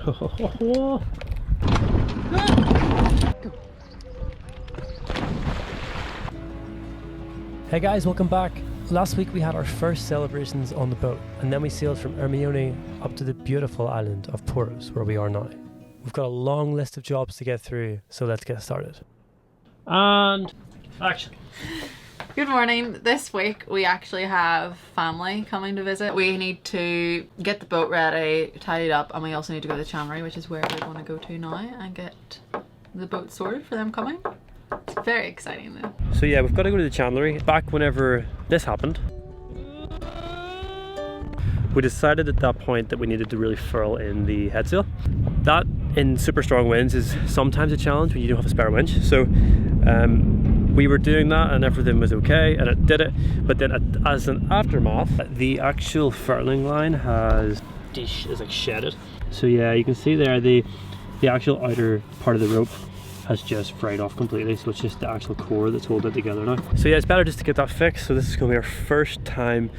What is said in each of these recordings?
Hey guys, welcome back. Last week we had our first celebrations on the boat, and then we sailed from Hermione up to the beautiful island of Poros, where we are now. We've got a long list of jobs to get through, so let's get started. And action. Good morning. This week we actually have family coming to visit. We need to get the boat ready, tidied up, and we also need to go to Chandlery, which is where we're going to go to now, and get the boat sorted for them coming. It's very exciting though. So yeah, we've got to go to the Chandlery. Back whenever this happened, we decided at that point that we needed to really furl in the headsail. That in super strong winds is sometimes a challenge when you don't have a spare winch. So we were doing that and everything was okay and it did it. But then as an aftermath, the actual furling line is like shedded. So yeah, you can see there the actual outer part of the rope has just fried off completely, so it's just the actual core that's holding it together now. So yeah, it's better just to get that fixed. So this is going to be our first time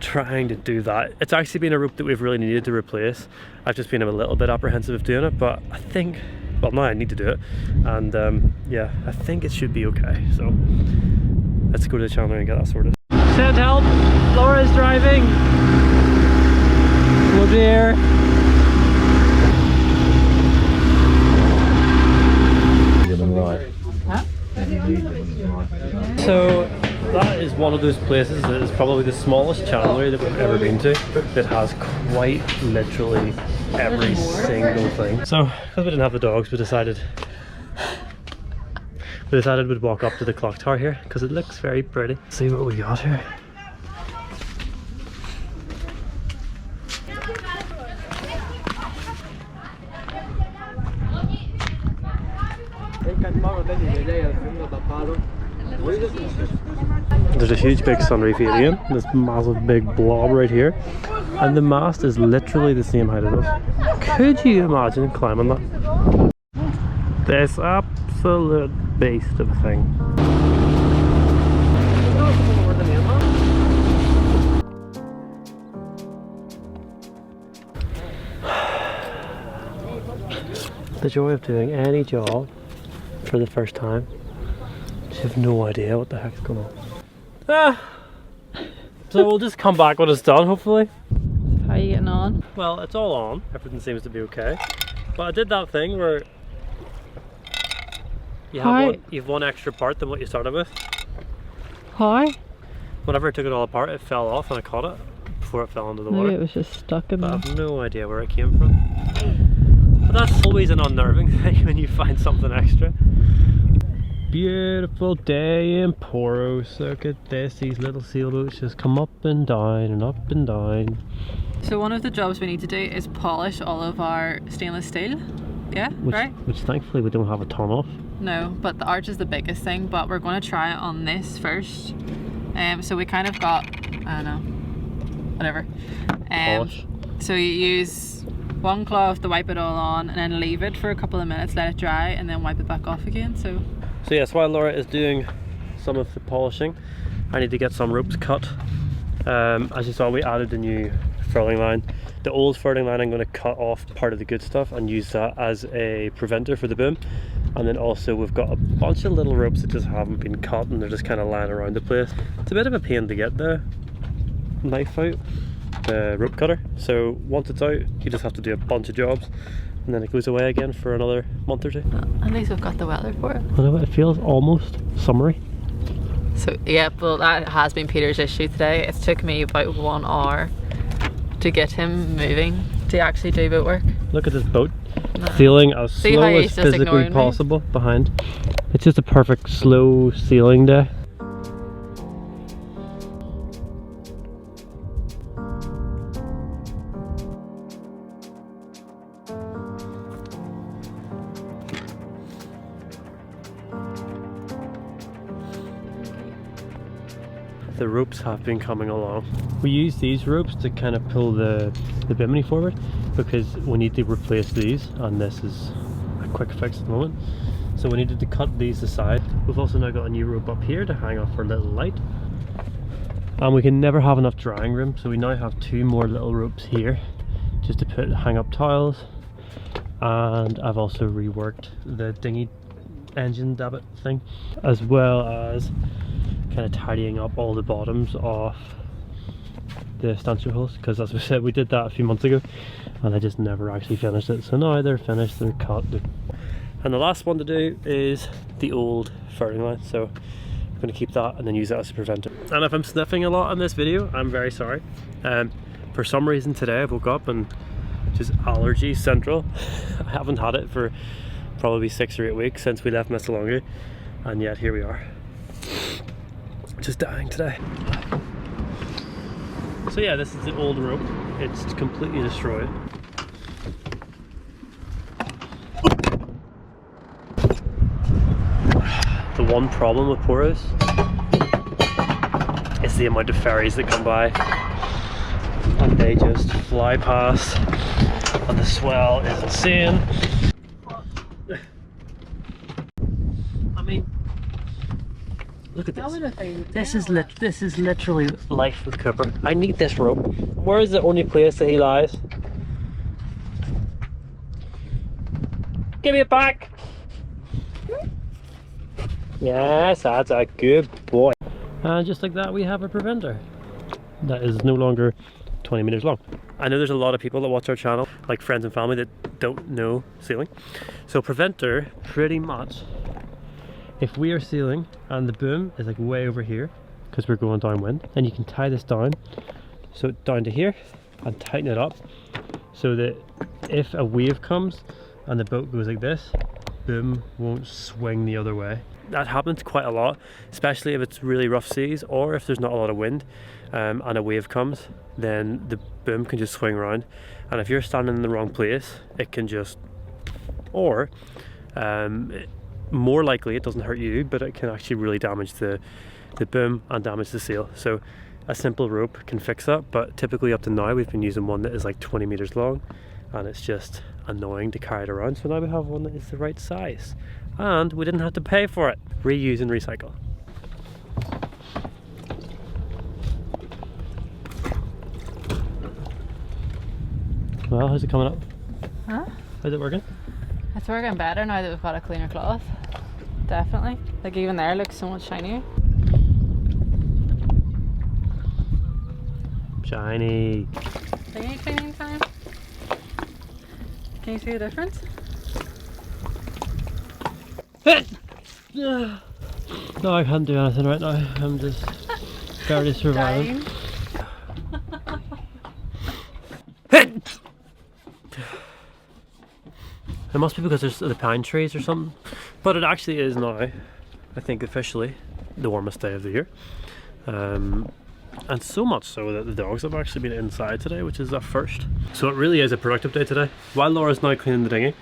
trying to do that. It's actually been a rope that we've really needed to replace. I've just been a little bit apprehensive of doing it, but I think, well, now I need to do it, and yeah, I think it should be okay. So let's go to the Chandlery and get that sorted. Send help! Laura's driving! Oh dear! So that is one of those places that is probably the smallest Chandlery that we've ever been to, that has quite literally every single thing. So because we didn't have the dogs, we decided we'd walk up to the clock tower here because it looks very pretty. Let's see what we got here. There's a huge big sunreef alien, this massive big blob right here, and the mast is literally the same height as us. Could you imagine climbing that? This absolute beast of a thing. The joy of doing any job for the first time. Just have no idea what the heck's going on. So we'll just come back when it's done, hopefully. How are you getting on? Well, it's all on. Everything seems to be okay. But I did that thing where you have one extra part than what you started with. How? Whenever I took it all apart, it fell off and I caught it before it fell into the water. Maybe it was just stuck in there. I have no idea where it came from. But that's always an unnerving thing when you find something extra. Beautiful day in Poros. Look at this, these little sailboats just come up and down and up and down. So one of the jobs we need to do is polish all of our stainless steel. Yeah, right? Which thankfully we don't have a ton of. No, but the arch is the biggest thing, but we're going to try it on this first. So we kind of got, I don't know, whatever. Polish. So you use one cloth to wipe it all on and then leave it for a couple of minutes, let it dry, and then wipe it back off again. So yes, while Laura is doing some of the polishing, I need to get some ropes cut. As you saw, we added a new furling line. The old furling line I'm going to cut off part of the good stuff and use that as a preventer for the boom. And then also we've got a bunch of little ropes that just haven't been cut and they're just kind of lying around the place. It's a bit of a pain to get the knife out, the rope cutter. So once it's out, you just have to do a bunch of jobs. And then it goes away again for another month or two. At least we've got the weather for it. I know, it feels almost summery. So yeah, well that has been Peter's issue today. It's took me about 1 hour to get him moving to actually do boat work. Look at this boat, sailing as slow as physically possible behind. It's just a perfect slow sailing day. The ropes have been coming along. We use these ropes to kind of pull the bimini forward because we need to replace these, and this is a quick fix at the moment. So we needed to cut these aside. We've also now got a new rope up here to hang off our little light. And we can never have enough drying room, so we now have 2 more little ropes here just to hang up towels and I've also reworked the dinghy engine dabbit thing, as well as kind of tidying up all the bottoms off the stanchion holes, because as we said, we did that a few months ago and I just never actually finished it. So now they're finished, they're cut. And the last one to do is the old furling line, so I'm going to keep that and then use that as a preventer. And if I'm sniffing a lot in this video, I'm very sorry. For some reason today I woke up and just allergy central. I haven't had it for probably 6 or 8 weeks since we left Messalonga, and yet here we are, just dying today. So yeah, this is the old rope. It's completely destroyed. The one problem with Poros is the amount of ferries that come by, and they just fly past, and the swell is insane. I mean, look at this. This is literally life with Cooper. I need this rope. Where is the only place that he lies? Give me it back. Yes, that's a good boy. And just like that, we have a preventer that is no longer 20 meters long. I know there's a lot of people that watch our channel, like friends and family, that don't know sailing. So preventer, pretty much, if we are sailing and the boom is like way over here because we're going downwind, then you can tie this down, so down to here, and tighten it up so that if a wave comes and the boat goes like this, boom won't swing the other way. That happens quite a lot, especially if it's really rough seas or if there's not a lot of wind, and a wave comes, then the boom can just swing around, and if you're standing in the wrong place, it can just, or more likely it doesn't hurt you, but it can actually really damage the boom and damage the sail. So a simple rope can fix that, but typically up to now we've been using one that is like 20 meters long, and it's just annoying to carry it around. So now we have one that is the right size, and we didn't have to pay for it. Reuse and recycle. Well, how's it coming up? Huh? How's it working? It's working better now that we've got a cleaner cloth. Definitely. Like even there looks so much shinier. Shiny. Thingy cleaning time. Can you see the difference? No, I can't do anything right now. I'm just barely surviving. It must be because there's the pine trees or something, but it actually is now, I think officially, the warmest day of the year, and so much so that the dogs have actually been inside today, which is a first. So it really is a productive day today. While Laura's now cleaning the dinghy,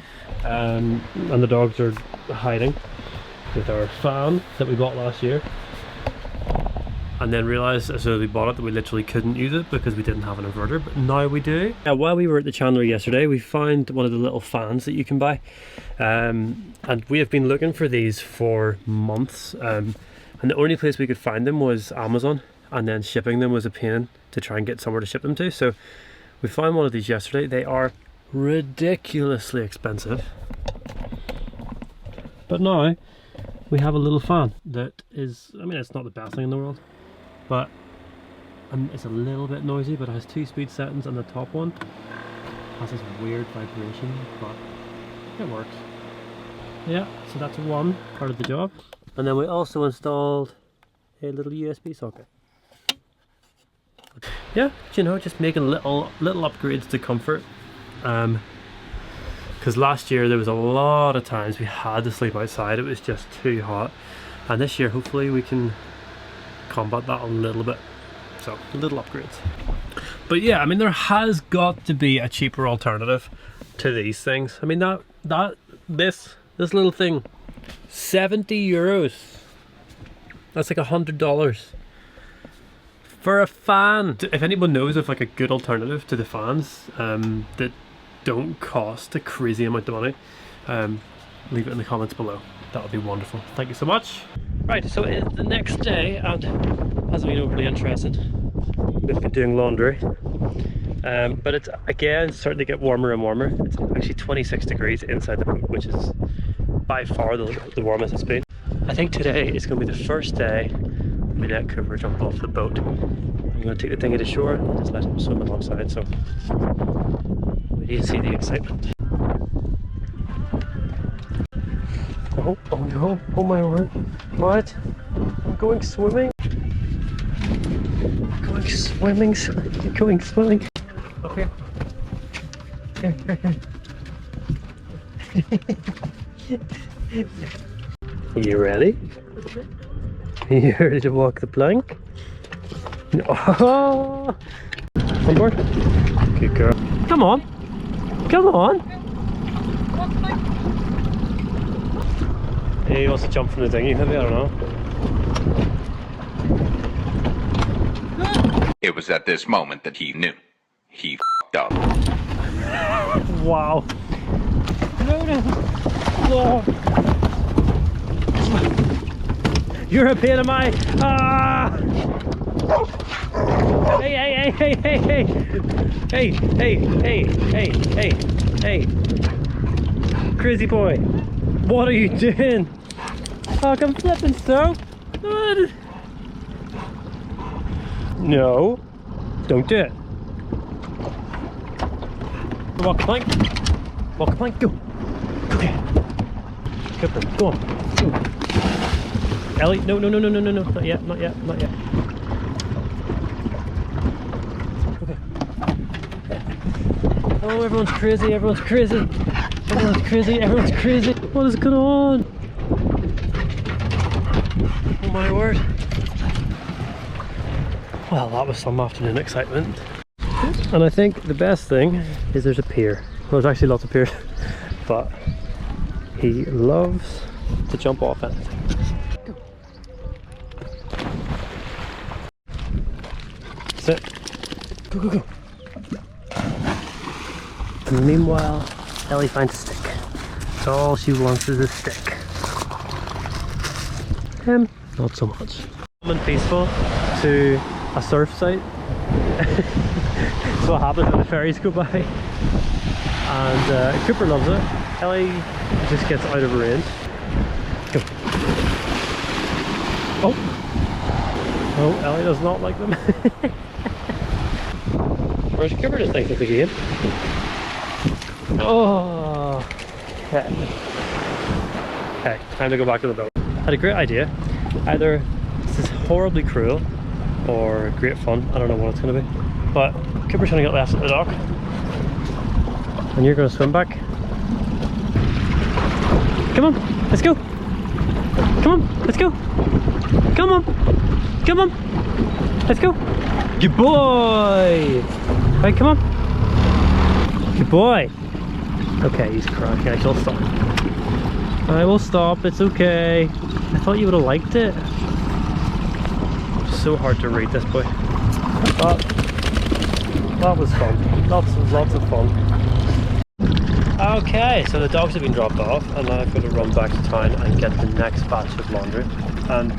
and the dogs are hiding with our fan that we bought last year, and then realised as soon as we bought it that we literally couldn't use it because we didn't have an inverter, but now we do. Now, while we were at the Chandlery yesterday, we found one of the little fans that you can buy, and we have been looking for these for months, and the only place we could find them was Amazon, and then shipping them was a pain to try and get somewhere to ship them to. So we found one of these yesterday. They are ridiculously expensive, but now we have a little fan that is, I mean, it's not the best thing in the world, but it's a little bit noisy, but it has 2 speed settings, and the top one has this weird vibration, but it works. Yeah, so that's one part of the job. And then we also installed a little USB socket. Yeah, you know, just making little upgrades to comfort. Because last year there was a lot of times we had to sleep outside, it was just too hot, and this year hopefully we can combat that a little bit. So little upgrades. But yeah, I mean, there has got to be a cheaper alternative to these things. I mean, this little thing, 70 euros. That's like $100 for a fan. If anyone knows of like a good alternative to the fans that don't cost a crazy amount of money, leave it in the comments below. That would be wonderful. Thank you so much. Right, so it's the next day, and hasn't been overly interesting. We've been doing laundry, But it's again starting to get warmer and warmer. It's actually 26 degrees inside the boat, which is by far the warmest it's been. I think today is going to be the first day we let Cooper jump off the boat. I'm going to take the dinghy to shore and just let him swim alongside, so we need to see the excitement. Oh no, oh my word. What? I'm going swimming? Going swimming, going swimming. Up here. You ready? You ready to walk the plank? Oh! On board? Good girl. Come on! Come on! He wants to jump from the dinghy, maybe, I don't know. It was at this moment that he knew. He f***ed up. Wow. No. You're a pain in my... Ah! Hey. Hey. Crazy boy. What are you doing? Oh, I'm flipping so. No. Don't do it. Walk the plank. Walk the plank. Go. Okay. Cooper, go on. Go. Ellie, no. Not yet. Okay. Oh, everyone's crazy. What is going on? Oh my word. Well, that was some afternoon excitement. And I think the best thing is there's a pier. Well, there's actually lots of piers, but he loves to jump off anything. Go. Sit. Go. And meanwhile, Ellie finds a stick. So all she wants is a stick. Him, not so much. Calm and peaceful to a surf site. That's what happens when the ferries go by. And Cooper loves it. Ellie just gets out of range. Go. Oh! Oh, Ellie does not like them. Whereas Cooper just thinks it's a game. Oh! Okay, time to go back to the boat. I had a great idea. Either this is horribly cruel or great fun. I don't know what it's going to be. But Cooper's going to get left at the dock. And you're going to swim back. Come on, let's go. Come on, let's go. Come on, let's go. Good boy. Right, come on. Good boy. Okay, he's crying. I shall stop. I will stop, it's okay. I thought you would have liked it. So hard to read this boy. But that was fun. Lots of fun. Okay, so the dogs have been dropped off and now I've got to run back to town and get the next batch of laundry. And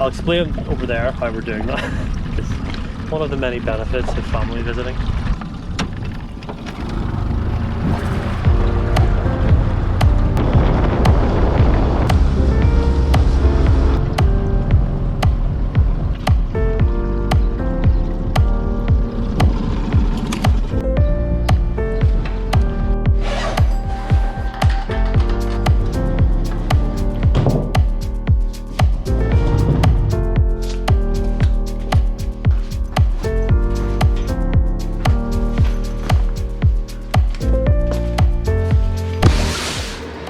I'll explain over there how we're doing that. It's one of the many benefits of family visiting.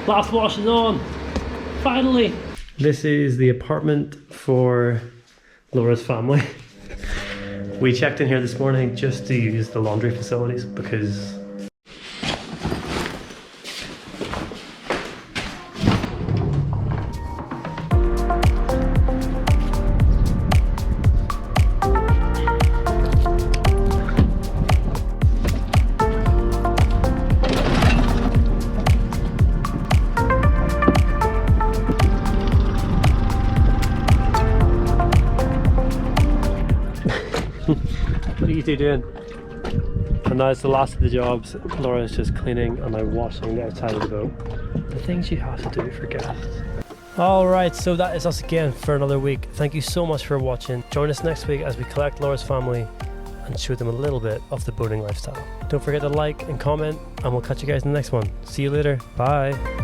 Last wash is on! Finally! This is the apartment for Laura's family. We checked in here this morning just to use the laundry facilities because what are you two doing? And now it's the last of the jobs. Laura's just cleaning and I'm washing the outside of the boat. The things you have to do for guests. Alright, so that is us again for another week. Thank you so much for watching. Join us next week as we collect Laura's family and show them a little bit of the boating lifestyle. Don't forget to like and comment, and we'll catch you guys in the next one. See you later. Bye.